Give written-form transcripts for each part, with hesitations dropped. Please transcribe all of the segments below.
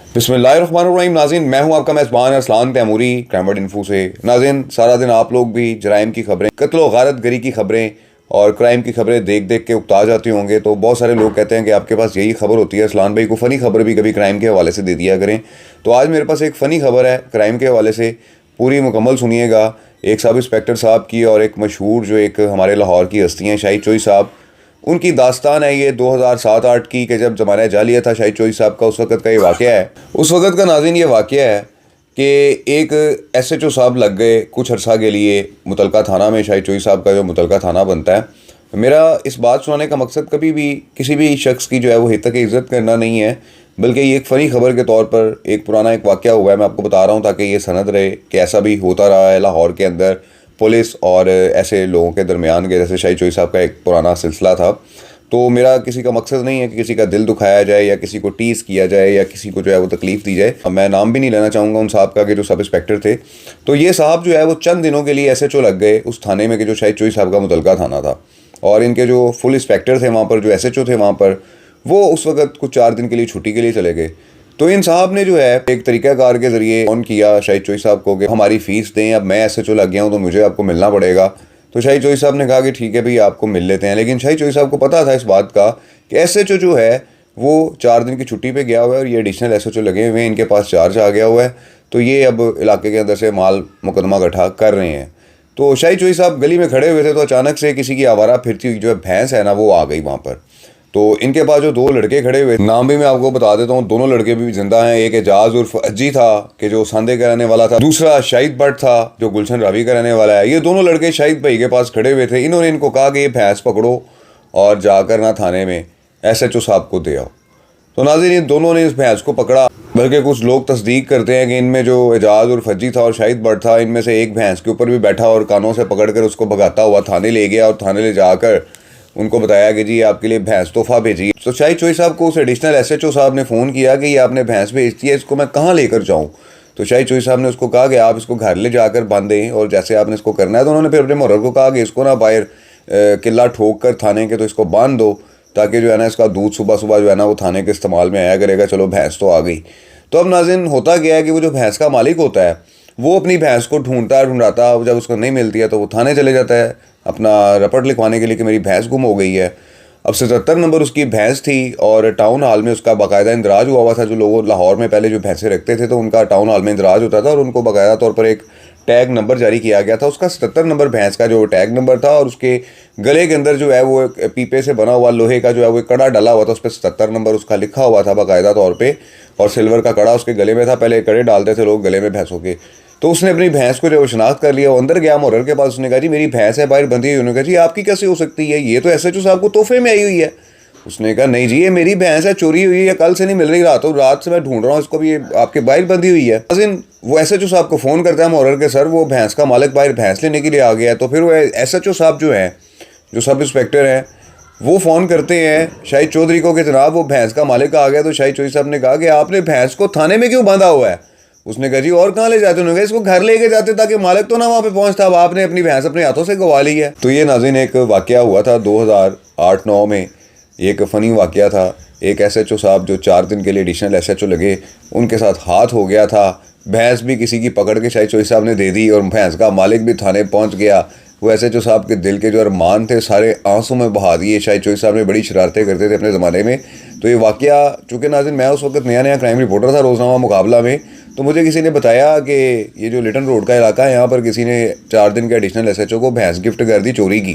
बिस्मिल्लाहिर्रहमानिर्रहीम। नाज़रीन, मैं हूं आपका मेज़बान अरसलान तैमूरी क्राइम इन्फो से। नाज़रीन, सारा दिन आप लोग भी जराइम की खबरें, कत्ल व गारत गरी की खबरें और क्राइम की खबरें देख देख के उकता जाते होंगे। तो बहुत सारे लोग कहते हैं कि आपके पास यही खबर होती है, अरसलान भाई को फ़नी खबर भी कभी क्राइम के हवाले से दे दिया करें। तो आज मेरे पास एक फ़नी खबर है क्राइम के हवाले से, पूरी मुकम्मल सुनिएगा। एक सब इंस्पेक्टर साहब की और एक मशहूर जो एक हमारे लाहौर की हस्ती हैं शाहिद चोई साहब, उनकी दास्तान है ये 2007-8 की, कि जब ज़माना जालिया था शाहिद चोई साहब का, उस वक़्त का ये वाक़या है। उस वक़्त का नाज़रीन ये वाक़या है कि एक SHO साहब लग गए कुछ अरसा के लिए मुतलका थाना में, शाहिद चोई साहब का जो मुतलका थाना बनता है। मेरा इस बात सुनाने का मकसद कभी भी किसी भी शख्स की जो है वो हित की इज़्ज़त करना नहीं है, बल्कि ये एक फ़नी खबर के तौर पर एक पुराना एक वाक़या हुआ है, मैं आपको बता रहा हूँ ताकि ये सनद रहे कि ऐसा भी होता रहा है लाहौर के अंदर पुलिस और ऐसे लोगों के दरमियान के, जैसे शाहिद चोई साहब का एक पुराना सिलसिला था। तो मेरा किसी का मकसद नहीं है कि किसी का दिल दुखाया जाए या किसी को टीज़ किया जाए या किसी को जो है वो तकलीफ़ दी जाए। मैं नाम भी नहीं लेना चाहूँगा उन साहब का कि जो सब इंस्पेक्टर थे। तो ये साहब जो है वो चंद दिनों के लिए SHO लग गए उस थाने में कि जो शाहिद चोई साहब का मुतलका थाना था, और इनके जो फुल इंस्पेक्टर थे वहाँ पर, जो SHO थे वहाँ पर, वो उस वक़्त कुछ 4 दिन के लिए छुट्टी के लिए चले गए। तो इन साहब ने जो है एक तरीक़ाकार के ज़रिए फ़ोन किया शाहिद चोई साहब को कि हमारी फ़ीस दें, अब मैं SHO लग गया हूँ तो मुझे आपको मिलना पड़ेगा। तो शाहिद चोई साहब ने कहा कि ठीक है भाई, आपको मिल लेते हैं। लेकिन शाहिद चोई साहब को पता था इस बात का कि SHO जो है वो 4 दिन की छुट्टी पे गया हुआ है और ये एडिशनल SHO लगे हुए हैं, इनके पास चार्ज आ गया हुआ है, तो ये अब इलाके के अंदर से माल मुकदमा इकट्ठा कर रहे हैं। तो शाहिद चोई साहब गली में खड़े हुए थे तो अचानक से किसी की आवारा फिरती हुई जो है भैंस है ना, वो आ गई वहाँ पर। तो इनके पास जो 2 लड़के खड़े हुए, नाम भी मैं आपको बता देता हूँ, दोनों लड़के भी जिंदा हैं। एक एजाज उर्फ अज्जी था कि जो सांदे का रहने वाला था, दूसरा शाहिद भट्ट था जो गुलशन रावी का रहने वाला है। ये दोनों लड़के शाहिद भाई के पास खड़े हुए थे। इन्होंने इनको कहा कि ये भैंस पकड़ो और जाकर ना थाने में SHO साहब को दे आओ। तो नाज़रीन, इन दोनों ने इस भैंस को पकड़ा, बल्कि कुछ लोग तस्दीक करते हैं कि इनमें जो एजाज और फज्जी था और शाहिद भट्ट था, इनमें से एक भैंस के ऊपर भी बैठा और कानों से पकड़कर उसको भगाता हुआ थाने ले गया और थाने ले जाकर उनको बताया कि जी आपके लिए भैंस तोहफा भेजी। तो शाहिद चोई साहब को उस एडिशनल SHO साहब ने फ़ोन किया कि ये आपने भैंस भेज दी है, इसको मैं कहाँ लेकर जाऊँ। तो शाहिद चोई साहब ने उसको कहा कि आप इसको घर ले जाकर बांधें और जैसे आपने इसको करना है। तो उन्होंने फिर अपने मुहर्र को कहा कि इसको ना बाहर किला ठोक कर थाने के, तो इसको बांध दो ताकि जो है ना इसका दूध सुबह सुबह जो है ना वो थाने के इस्तेमाल में आया करेगा। चलो भैंस तो आ गई। तो अब नाज़रीन, होता गया है कि वो जो भैंस का मालिक होता है वो अपनी भैंस को ढूंढता, जब उसको नहीं मिलती है तो वो थाने चले जाता है अपना रपट लिखवाने के लिए कि मेरी भैंस गुम हो गई है। अब 77 नंबर उसकी भैंस थी और टाउन हॉल में उसका बाकायदा इंदराज हुआ था। जो लोग लाहौर में पहले जो भैंसें रखते थे तो उनका टाउन हॉल में इंदराज होता था और उनको बाकायदा तौर पर एक टैग नंबर जारी किया गया था। उसका 77 नंबर भैंस का जो टैग नंबर था और उसके गले के अंदर जो है वो एक पीपे से बना हुआ लोहे का जो है वो कड़ा डला हुआ था, उस पर 77 नंबर उसका लिखा हुआ था बाकायदा तौर पर, और सिल्वर का कड़ा उसके गले में था। पहले कड़े डालते थे लोग गले में भैंसों के। तो उसने अपनी भैंस को जो शनाख्त कर लिया, वो अंदर गया मुहर्र के पास, उसने कहा जी मेरी भैंस है बाहर बंधी हुई। उन्होंने कहा जी आपकी कैसे हो सकती है, ये तो SHO साहब को तोहफे में आई हुई है। उसने कहा नहीं जी, ये मेरी भैंस है, चोरी हुई है, कल से नहीं मिल रही, रात से मैं ढूंढ रहा हूँ इसको भी, ये आपके बाहर बंधी हुई है। वो SHO साहब को फ़ोन करता है मुहर्र के, सर वो भैंस का मालिक बाहर भैंस लेने के लिए आ गया है। तो फिर वो SHO साहब जो हैं, जो सब इंस्पेक्टर हैं, वो फ़ोन करते हैं शाहिद चौधरी को कि जनाब वो भैंस का मालिक आ गया। तो शाहिद चौधरी साहब ने कहा कि आपने भैंस को थाने में क्यों बांधा हुआ है। उसने कहा जी और कहाँ ले जाते, उन्होंने कहा इसको घर लेके जाते ताकि मालिक तो ना वहाँ पे पहुँचता, अब आपने अपनी भैंस अपने हाथों से गवा ली है। तो ये नाज़रीन एक वाक़या हुआ था 2008-9 में, एक फ़नी वाक़या था। एक SHO साहब जो 4 दिन के लिए एडिशनल SHO लगे, उनके साथ हाथ हो गया था। भैंस भी किसी की पकड़ के शाहिद चोई साहब ने दे दी और भैंस का मालिक भी थाने पहुँच गया। वो SHO साहब के दिल के जो अरमान थे सारे आंसू में बहा दिए। शाहिद चोई साहब ने बड़ी शरारतें करते थे अपने ज़माने में। तो ये वाक़या, चूँकि नाज़रीन मैं उस वक्त नया क्राइम रिपोर्टर था रोज़नामा मुकाबला में, तो मुझे किसी ने बताया कि ये जो लिटन रोड का इलाका है, यहाँ पर किसी ने 4 दिन के एडिशनल SHO को भैंस गिफ्ट कर दी चोरी की।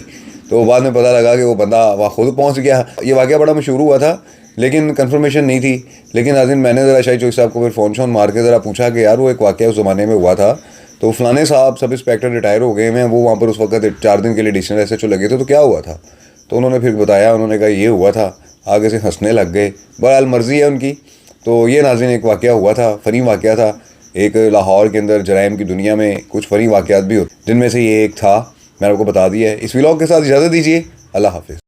तो बाद में पता लगा कि वो बंदा वहाँ खुद पहुँच गया। ये वाक़या बड़ा मशहूर हुआ था लेकिन कंफर्मेशन नहीं थी। लेकिन नाज़रीन मैंने ज़रा शाहिद चोई साहब को फिर फ़ोन मार के ज़रा पूछा कि यार वो एक वाक़या उस ज़माने में हुआ था, तो फ़लाने साहब सब इंस्पेक्टर रिटायर हो गए हैं, वो वहाँ पर उस वक्त 4 दिन के लिए एडिशनल SHO लगे थे, तो क्या हुआ था। तो उन्होंने फिर बताया, उन्होंने कहा ये हुआ था, आगे से हंसने लग गए। बहरहाल मर्ज़ी है उनकी। तो ये नाज़रीन एक वाक़या हुआ था, फ़नी वाक़या था। एक लाहौर के अंदर जराइम की दुनिया में कुछ फ़नी वाक़यात भी होते, जिनमें से ये एक था, मैंने आपको बता दिया है। इस व्लॉग के साथ इजाज़त दीजिए। अल्लाह हाफ़िज़।